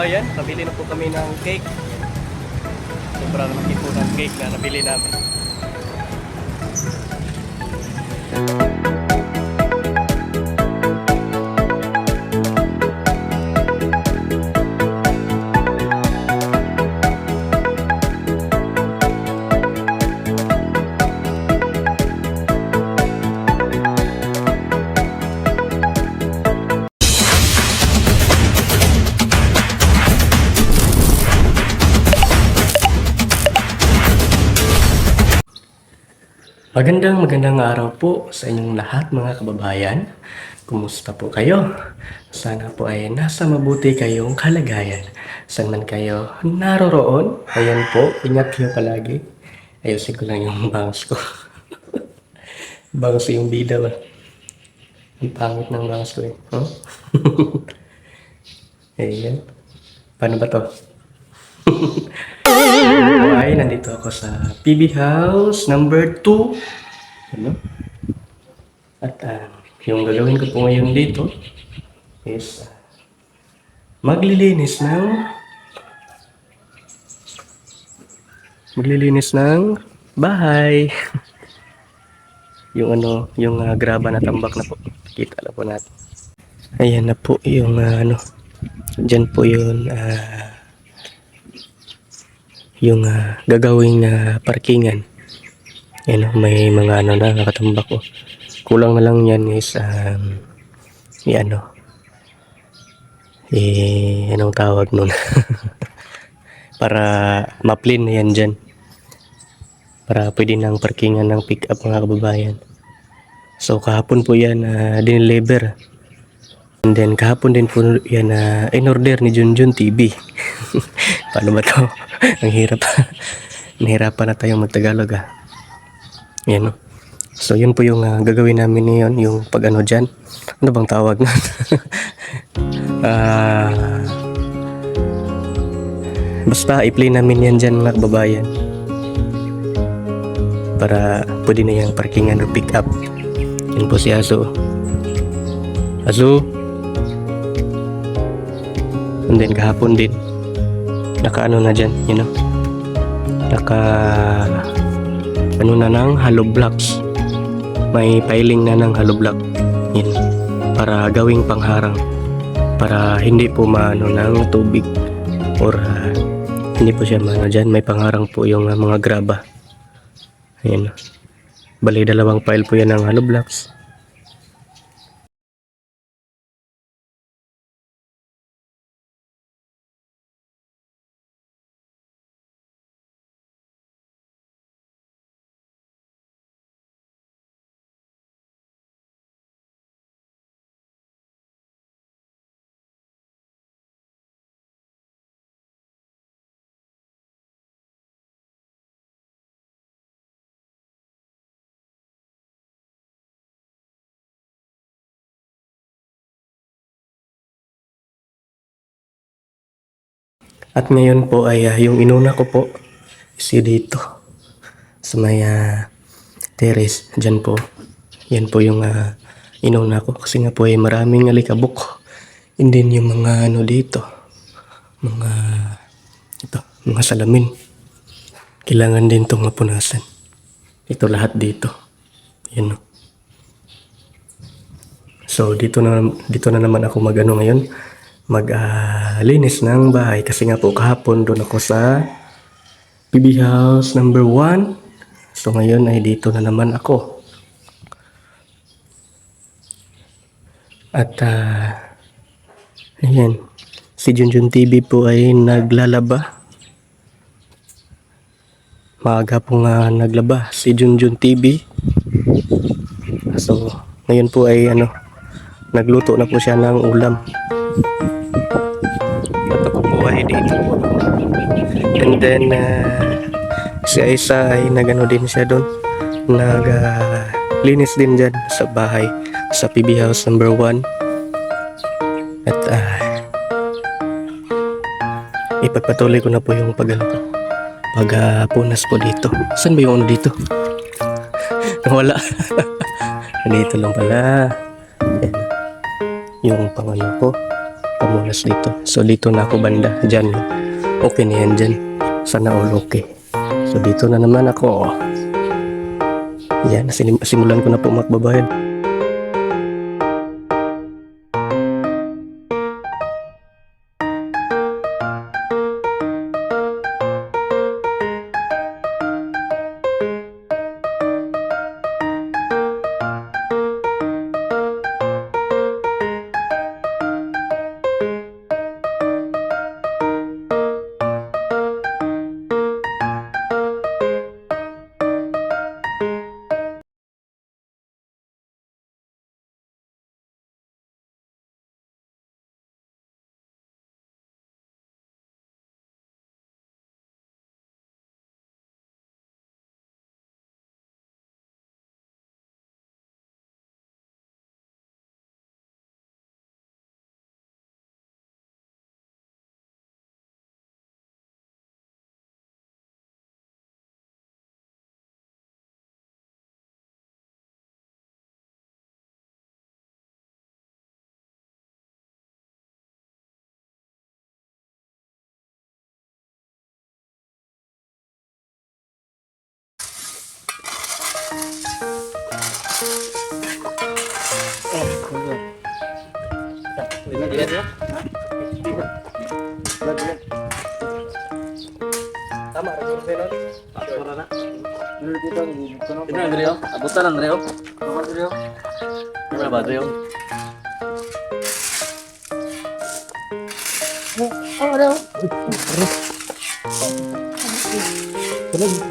kababayan, nabili na po kami ng cake. Sobrang laki po ng cake na nabili namin. Magandang araw po sa inyong lahat mga kababayan. Kumusta po kayo? Sana po ay nasa mabuti kayong kalagayan. Saan man kayo naroroon, ayan po, ingat kayo palagi. Ayusin ko lang yung bangs ko. Bangs yung bida ba? Ang pangit ng bangs ko eh. Huh? Ayan. Paano ba to? Ay, nandito ako sa PB House number 2. Ano? At yung gagawin ko po ngayon dito is maglilinis ng bahay. yung graba na tambak na po. Kita na po natin. Ayan na po yung dyan po yung gagawing parkingan. Yan, may mga na nakatambak ko. Kulang na lang yan is anong tawag nun? Para ma-plane na yan dyan. Para pwede nang parkingan ng pick up mga kababayan. So kahapon po yan dineliver. And then kahapon din po yan in-order ni Junjun TV. Paano ba to? Ang hirap. Nahirapan na tayong mag-Tagalog Yan o. So yun po yung gagawin namin ngayon, yung pag dyan. Ano bang tawag na? Basta i-play namin yan dyan mga kababayan. Para pwede na yung parkingan o pick up. Yun po si Aso. Aso. And then kahapon din naka na dyan, naka na ng hollow blocks, may piling na ng hollow block yun, para gawing pangharang para hindi po maano ng tubig or hindi po siya maano dyan, may pangharang po yung mga graba. Ayan, bali dalawang pile po yan ng hollow blocks. At ngayon po ay yung inuna ko po is dito sa may terrace dyan po. Yan po yung inuna ko kasi nga po ay maraming alikabok. And then yung mga dito, mga salamin, kailangan din itong mapunasan. Ito lahat dito. Yan. So dito na naman ako ngayon. Maglinis ng bahay kasi nga po kahapon doon ako sa PB House number 1. So ngayon ay dito na naman ako. At ayan, si Junjun TV po ay naglalaba. Maaga po nga naglaba si Junjun TV. So ngayon po ay nagluto na po siya ng ulam. Dito. And then si Aisa ay nagano din siya doon, naglinis din dyan sa bahay sa PB House number 1. At ipagpatuloy ko na po yung pagpunas po dito. Saan ba yung dito? Nawala. Dito lang pala. Yan. Yung pangano ko. pamunas dito. So dito na ako banda, dyan. Okay na yan dyan. Sana all okay. So dito na naman ako. Yan, simulan ko na po magbabayad. Tama, Ini Andreo, abutan Andreo. Apa Andreo? Berapa Andreo? Oh, ano?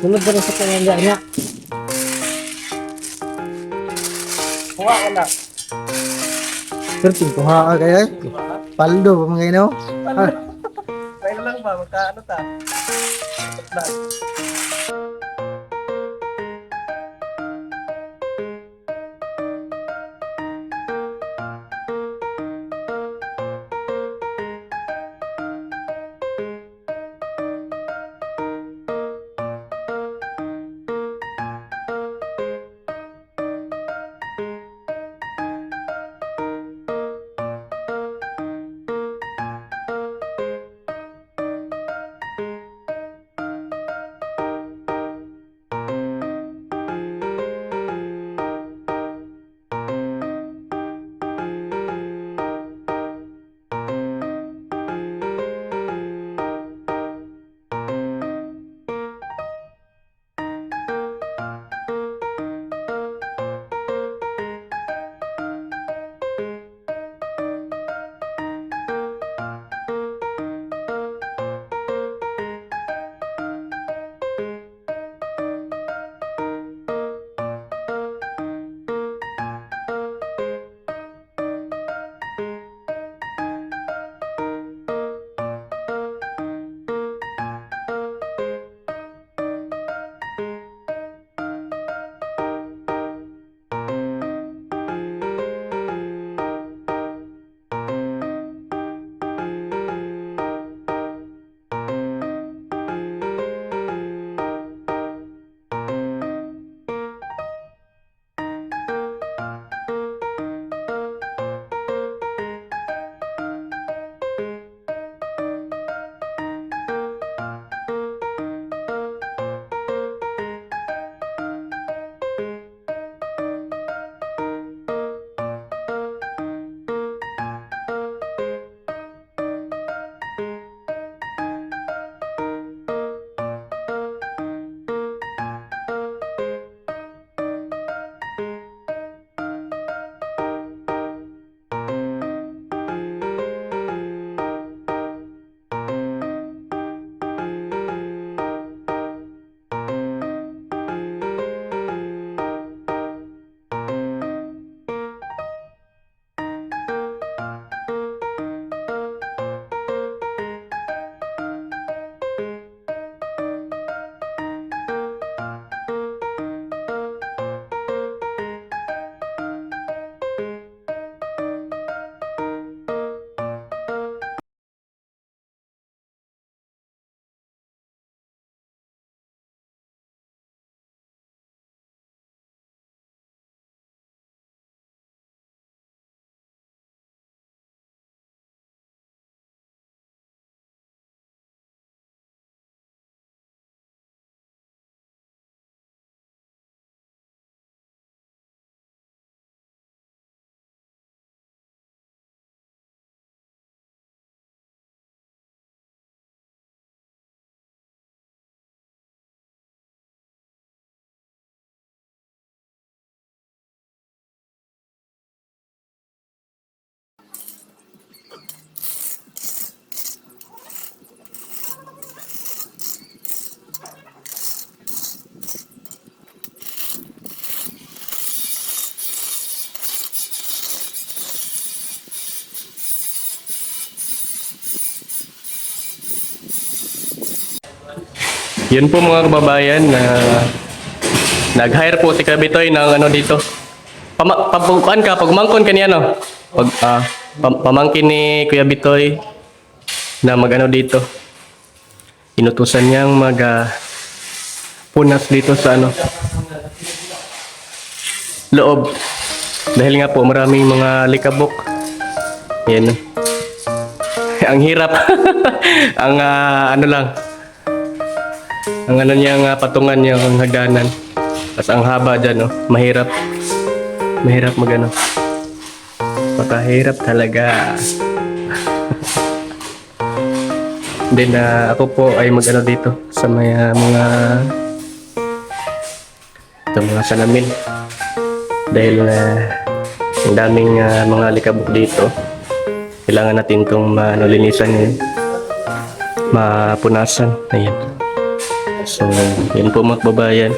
Sunod ba na sa pangangga niya? Kuha ka na. Perting kuha ka kaya? Paldo ba mga ino? Kaya lang ba, magkaano ta? Yun po mga kababayan na nag-hire po si Kabitoy ng ano dito. Pagbukuan ka, pagmangkon ka niya no. Pamangkin ni Kuya Bitoy na magano dito. Inutusan niyang punas dito sa ano loob. Dahil nga po maraming mga likabok. Yan. Ang hirap. Ang ano lang. Ang ano niyang patungan niya ang hagdanan. Tapos ang haba dyan, no? Mahirap. Mahirap magano. Pakahirap talaga. Then ako po ay magano dito sa mga salamin. Dahil ang daming mga likabok dito. Kailangan natin itong linisan yun. Mapunasan. Ayan. So, yun po mga kababayan.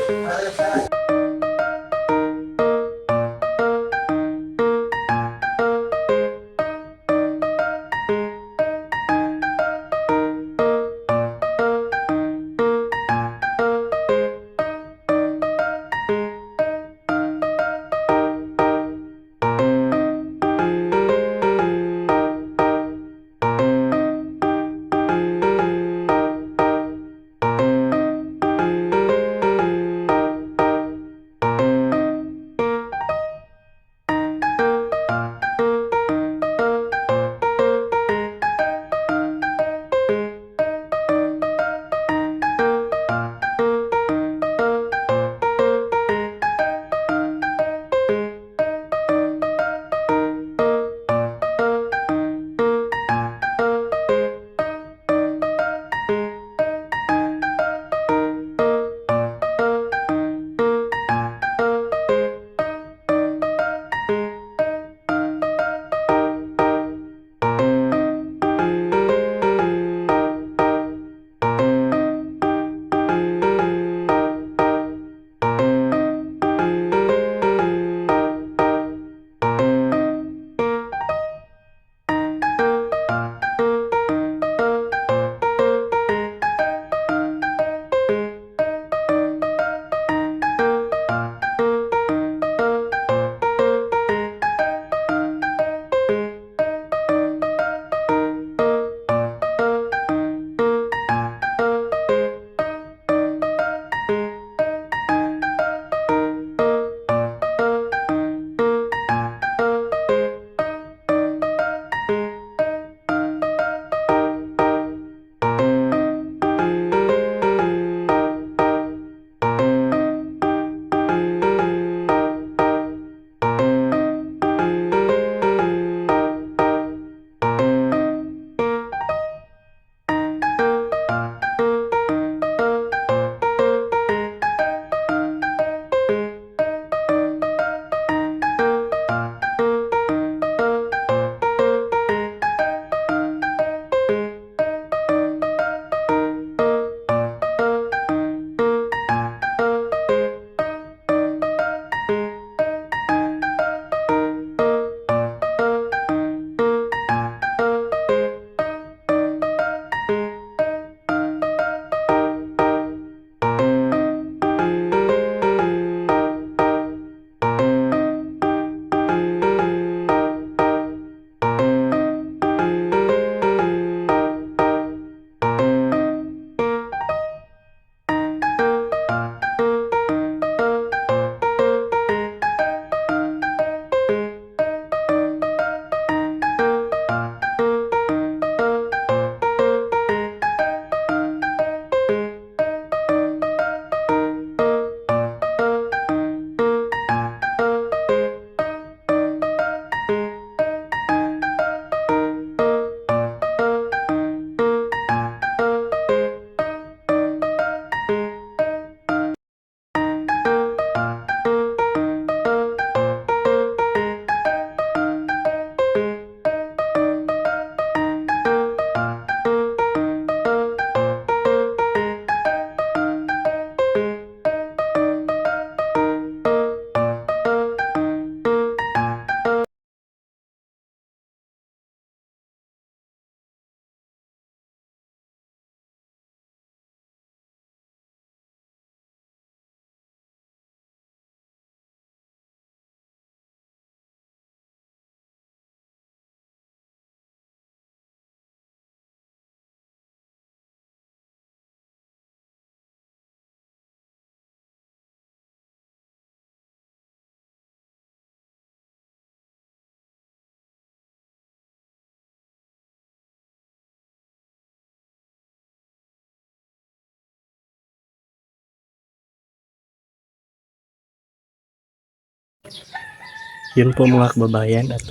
Yun po mga kababayan at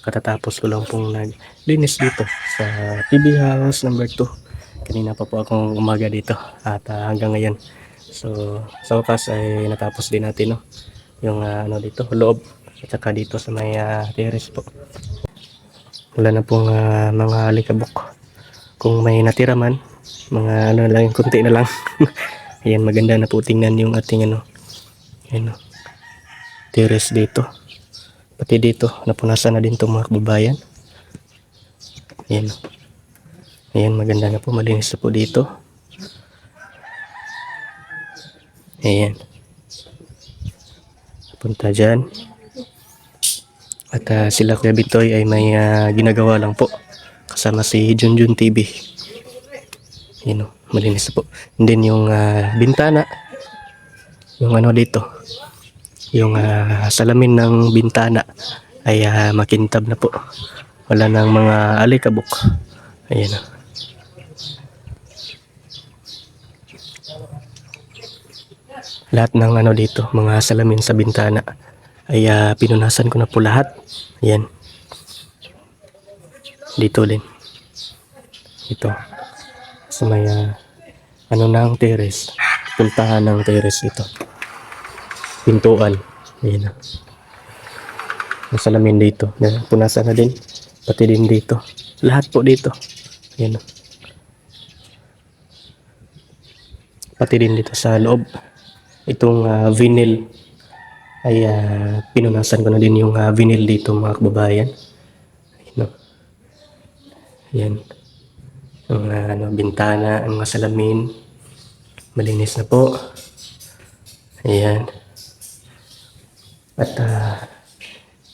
katatapos ko lang pong naglinis dito sa PB House number 2. Kanina pa po akong umaga dito at hanggang ngayon. So sa wakas ay natapos din natin, no? Yung ano dito, loob at saka dito sa may terrace po. Wala na pong mga alikabok. Kung may natira man, mga ano lang, kunti na lang. Ayan, maganda na po tingnan yung ating ano. Ayan, no? Terrace dito. Pati dito, napunasan na din itong mga kababayan. Ayan. Ayan, maganda na po. Malinis na po dito. Ayan. Punta dyan. At sila Kuya Bitoy ay may ginagawa lang po. Kasama si Junjun TV. Ayan, malinis na po. And then yung bintana. Yung ano dito. Yung salamin ng bintana ay makintab na po. Wala nang mga alikabok. Ayan. Lahat ng ano dito, mga salamin sa bintana ay pinunasan ko na po lahat. Ayan. Dito din. Ito. Sa may ano ng terrace. Puntahan ng terrace ito. Pintuan. Ayan. Ang salamin dito. Punasan na din. Pati din dito. Lahat po dito. Ayan. Pati din dito sa loob. Itong vinyl ay pinunasan ko na din yung vinyl dito mga kababayan. Ayan. Ayan. Ang ano, bintana, ang mga salamin. Malinis na po. Ayan. At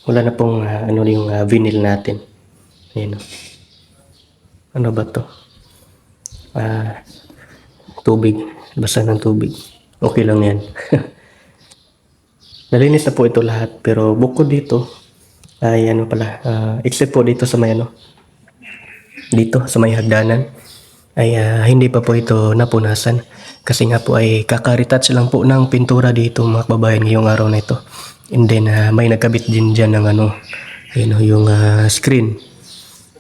wala na pong ano yung vinyl natin. Ayan. Ano ba to? Tubig. Basa ng tubig. Okay lang yan. Nalinis na po ito lahat. Pero bukod dito, ay ano pala, except po dito sa may ano, dito sa may hagdanan, ay hindi pa po ito napunasan. Kasi nga po ay kakaretouch lang po ng pintura dito mga kababayan ngayong araw na ito. And then may nagkabit din dyan ng ano, ayun, yung screen.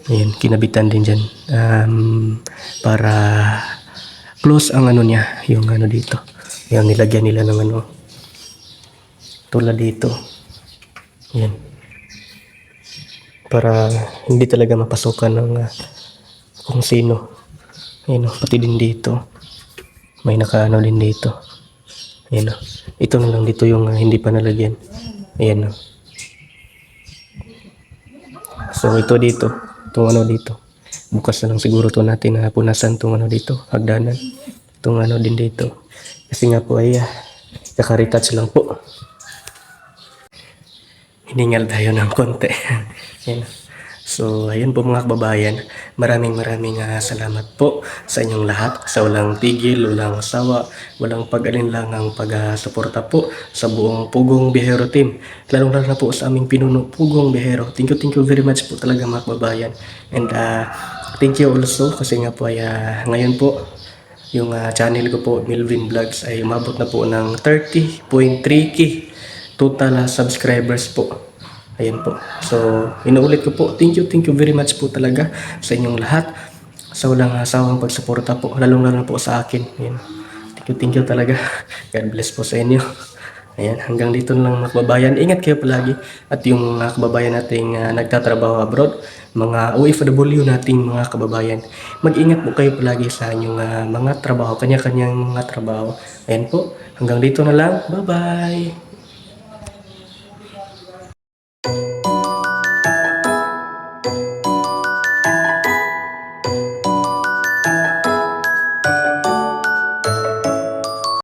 Ayun, kinabitan din dyan. Para close ang ano niya, yung ano dito. Yung nilagyan nila ng ano. Tulad dito. Ayan. Para hindi talaga mapasukan ng kung sino. Ayun, pati din dito. May nakaano din dito. Ayan. Ito na lang dito yung hindi pa nalagyan. Ayan. So ito dito. Itong ano dito. Bukas na lang siguro to natin na punasan itong ano dito. Hagdanan. Itong ano din dito. Kasi nga po ay kakaretouch lang po. Hiningal tayo ng konti. Ayan. So, ayun po mga kababayan. Maraming salamat po sa inyong lahat. Sa walang tigil, walang sawa, walang pag-alinlangang pag-suporta po sa buong Pugong Biyahero team. Lalong na po sa aming pinuno, Pugong Biyahero. Thank you very much po talaga mga kababayan. And thank you also kasi nga po ay ngayon po yung channel ko po, Milvin Vlogs, ay umabot na po ng 30.3k total subscribers po. Ayan po. So, inuulit ko po. Thank you very much po talaga sa inyong lahat. Sa walang asawang pagsuporta po. Lalong po sa akin. Ayan. Thank you talaga. God bless po sa inyo. Ayan. Hanggang dito lang mga kababayan. Ingat kayo palagi. At yung mga kababayan nating nagtatrabaho abroad, mga OFW nating mga kababayan, mag-ingat po kayo palagi sa inyong mga trabaho. Kanya-kanyang mga trabaho. Ayan po. Hanggang dito na lang. Bye-bye.